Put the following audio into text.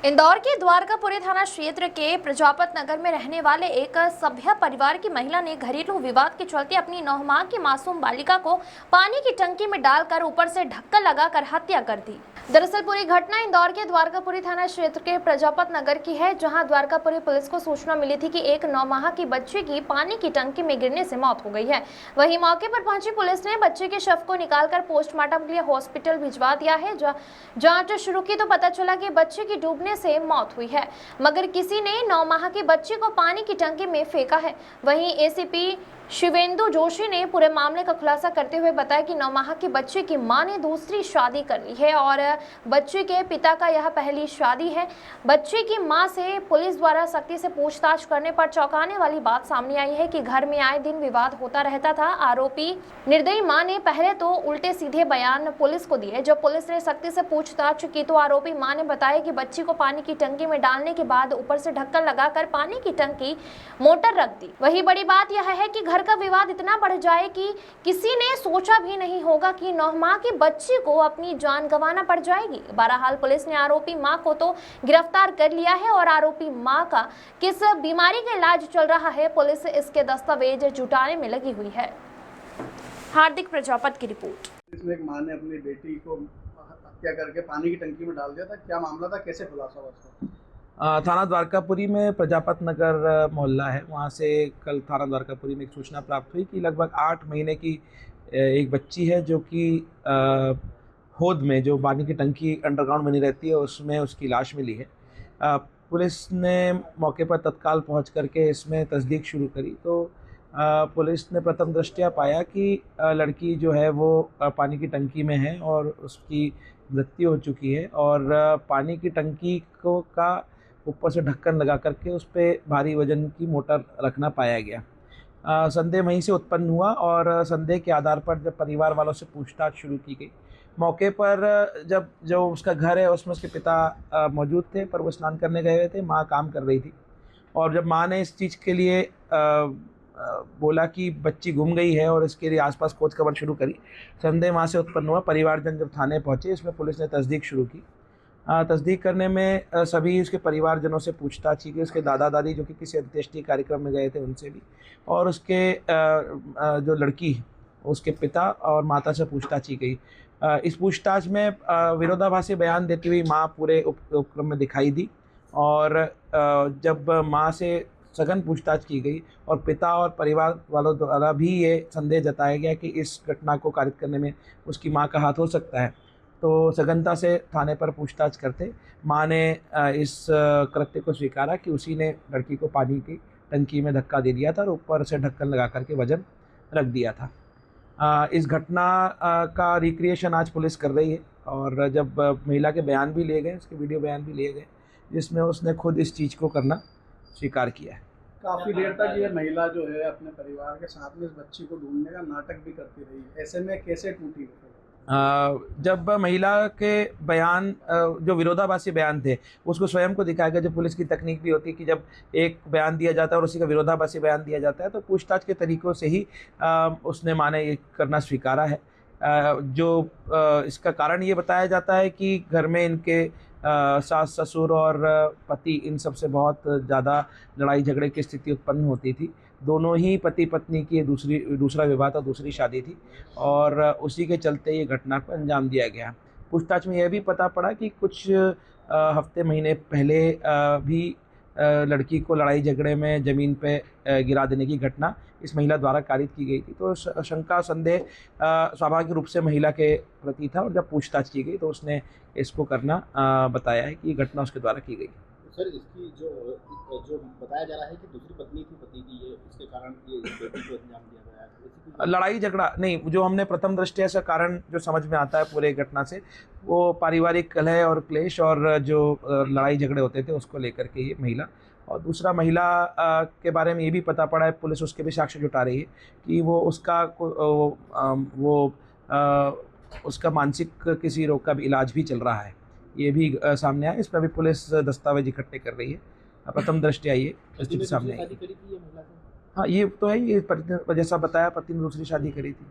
इंदौर के द्वारकापुरी थाना क्षेत्र के प्रजापत नगर में रहने वाले एक सभ्य परिवार की महिला ने घरेलू विवाद के चलते अपनी 9 माह की मासूम बालिका को पानी की टंकी में डालकर ऊपर से ढक्कन लगाकर हत्या कर दी। दरअसल पूरी घटना इंदौर के द्वारकापुरी थाना क्षेत्र के प्रजापत नगर की है, जहां द्वारकापुरी पुलिस को सूचना मिली थी कि एक 9 माह की बच्ची की पानी की टंकी में गिरने से मौत हो गई है। वहीं मौके पर पहुंची पुलिस ने बच्चे के शव को निकालकर पोस्टमार्टम के लिए हॉस्पिटल भिजवा दिया है। जांच शुरू की तो पता चला कि बच्चे की डूबने से मौत हुई है, मगर किसी ने 9 माह की बच्ची को पानी की टंकी में फेंका है। वहीं एसीपी शिवेंदु जोशी ने पूरे मामले का खुलासा करते हुए बताया कि 9 माह की बच्ची की मां ने दूसरी शादी कर ली है और बच्चे के पिता का यह पहली शादी है। बच्चे की मां से पुलिस द्वारा सख्ती से पूछताछ करने पर चौंकाने वाली बात सामने आई है कि घर में आए दिन विवाद होता रहता था। आरोपी निर्दयी मां ने पहले तो उल्टे सीधे बयान पुलिस को दिए। जब पुलिस ने सख्ती से पूछताछ की तो आरोपी मां ने बताया कि बच्ची को पानी की टंकी में डालने के बाद ऊपर से ढक्कन लगाकर पानी की टंकी मोटर रख दी। वही बड़ी बात यह है कि घर का विवाद इतना बढ़ जाए कि किसी ने सोचा भी नहीं होगा कि 9 माह की बच्ची को अपनी जान गंवाना पड़ जाएगी। बहरहाल पुलिस ने आरोपी मां को तो गिरफ्तार कर लिया है और आरोपी मां का किस बीमारी का इलाज चल रहा है, पुलिस इसके दस्तावेज जुटाने में लगी हुई है। हार्दिक प्रजापत की रिपोर्ट। इसमें एक मां ने अपनी बेटी को हत्या करके पानी की टंकी में डाल दिया था, क्या मामला था, कैसे खुलासा हुआ उसका? थाना द्वारकापुरी में प्रजापत नगर मोहल्ला है, वहाँ से कल थाना द्वारकापुरी में एक सूचना प्राप्त हुई कि लगभग 8 महीने की एक बच्ची है जो कि होद में जो पानी की टंकी अंडरग्राउंड बनी रहती है उसमें उसकी लाश मिली है। पुलिस ने मौके पर तत्काल पहुंच करके इसमें तस्दीक शुरू करी तो पुलिस ने प्रथम दृष्टया पाया कि लड़की जो है वो पानी की टंकी में है और उसकी मृत्यु हो चुकी है और पानी की टंकी को का ऊपर से ढक्कन लगा करके उस पर भारी वजन की मोटर रखना पाया गया। संदेह वहीं से उत्पन्न हुआ और संदेह के आधार पर जब परिवार वालों से पूछताछ शुरू की गई, मौके पर जब जो उसका घर है उसमें उसके पिता मौजूद थे पर वो स्नान करने गए हुए थे, माँ काम कर रही थी और जब माँ ने इस चीज़ के लिए बोला कि बच्ची गुम गई है और इसके लिए आसपास खोज खबर शुरू करी, संदेह वहाँ से उत्पन्न हुआ। परिवारजन जब थाने पहुँचे इसमें पुलिस ने तस्दीक शुरू की। तस्दीक करने में सभी उसके परिवारजनों से पूछताछ की गई, उसके दादा दादी जो कि किसी अंत्येष्टि कार्यक्रम में गए थे उनसे भी, और उसके जो लड़की उसके पिता और माता से पूछताछ की गई। इस पूछताछ में विरोधाभासी बयान देती हुई माँ पूरे उपक्रम में दिखाई दी और जब माँ से सघन पूछताछ की गई और पिता और परिवार वालों द्वारा भी ये संदेह जताया गया कि इस घटना को कारित करने में उसकी मां का हाथ हो सकता है, तो सघनता से थाने पर पूछताछ करते मां ने इस कृत्य को स्वीकारा कि उसी ने लड़की को पानी की टंकी में धक्का दे दिया था और ऊपर से ढक्कन लगा करके वजन रख दिया था। इस घटना का रिक्रिएशन आज पुलिस कर रही है और जब महिला के बयान भी लिए गए, उसके वीडियो बयान भी लिए गए जिसमें उसने खुद इस चीज़ को करना स्वीकार किया है। काफ़ी देर तक ये महिला जो है अपने परिवार के साथ में इस बच्ची को ढूंढने का नाटक भी करती रही, ऐसे में कैसे टूटी? जब महिला के बयान जो विरोधाभासी बयान थे उसको स्वयं को दिखाया गया। जब पुलिस की तकनीक भी होती है कि जब एक बयान दिया जाता है और उसी का विरोधाभासी बयान दिया जाता है तो पूछताछ के तरीक़ों से ही उसने माने ये करना स्वीकारा है। इसका कारण ये बताया जाता है कि घर में इनके सास ससुर और पति इन सब से बहुत ज़्यादा लड़ाई झगड़े की स्थिति उत्पन्न होती थी। दोनों ही पति पत्नी की दूसरा विवाह था, दूसरी शादी थी और उसी के चलते ये घटना को अंजाम दिया गया। पूछताछ में यह भी पता पड़ा कि कुछ हफ्ते महीने पहले भी लड़की को लड़ाई झगड़े में ज़मीन पे गिरा देने की घटना इस महिला द्वारा कारित की गई थी, तो शंका संदेह स्वाभाविक रूप से महिला के प्रति था और जब पूछताछ की गई तो उसने इसको करना बताया है कि ये घटना उसके द्वारा की गई। सर, इसकी जो बताया जा रहा है कि दूसरी पत्नी थी पति की, ये इसके कारण ये बेटी को अंजाम दिया गया है, लड़ाई झगड़ा नहीं, जो हमने प्रथम दृष्टया से कारण जो समझ में आता है पूरे घटना से वो पारिवारिक कलह और क्लेश और जो लड़ाई झगड़े होते थे उसको लेकर के ये महिला, और दूसरा महिला के बारे में ये भी पता पड़ा है, पुलिस उसके भी साक्ष्य जुटा रही है कि वो उसका मानसिक किसी रोग का भी इलाज भी चल रहा है, ये भी सामने आया। इसमें भी पुलिस दस्तावेज इकट्ठे कर रही है। प्रथम दृष्टया ये स्थिति सामने आई। हाँ, ये तो है, ये जैसा बताया पति ने दूसरी शादी करी थी।